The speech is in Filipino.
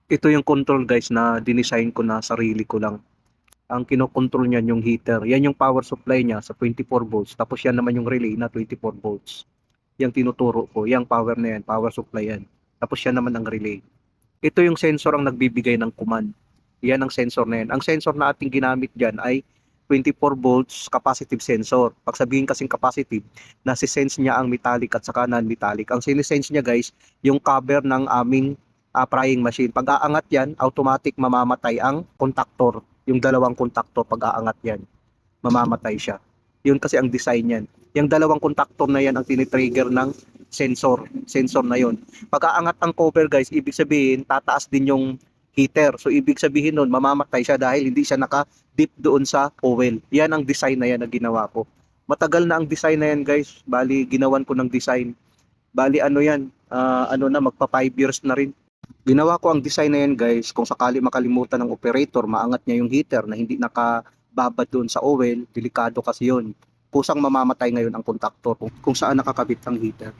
Ito yung control guys na dinesign ko na sarili ko lang. Ang kinokontrol niyan yung heater. Yan yung power supply niya sa 24 volts. Tapos yan naman yung relay na 24 volts. Yung tinuturo ko, yung power na yan, power supply yan. Tapos yan naman ang relay. Ito yung sensor ang nagbibigay ng command. Yan ang sensor na yan. Ang sensor na ating ginamit dyan ay 24 volts capacitive sensor. Pag sabihin kasing capacitive, nasi-sense niya ang metallic at saka non-metallic. Ang sinisense niya guys, yung cover ng aming prying machine. Pag aangat yan, automatic mamamatay ang contactor. Yung dalawang contactor, pag aangat yan, mamamatay siya. Yun kasi ang design yan. Yung dalawang contactor na yan ang tinitrigger ng sensor na yon. Pag aangat ang cover guys, ibig sabihin tataas din yung heater. So ibig sabihin nun, mamamatay siya dahil hindi siya naka-dip doon sa oil. Yan ang design na yan na ginawa ko. Matagal na ang design na yan guys. Bali, ginawan ko ng design. Bali, ano yan, ano na, magpa 5 years na rin. Ginawa ko ang design na yan guys, kung sakali makalimutan ng operator, maangat niya yung heater na hindi nakababad doon sa oil, delikado kasi yun. Kusang mamamatay ngayon ang contactor kung saan nakakabit ang heater.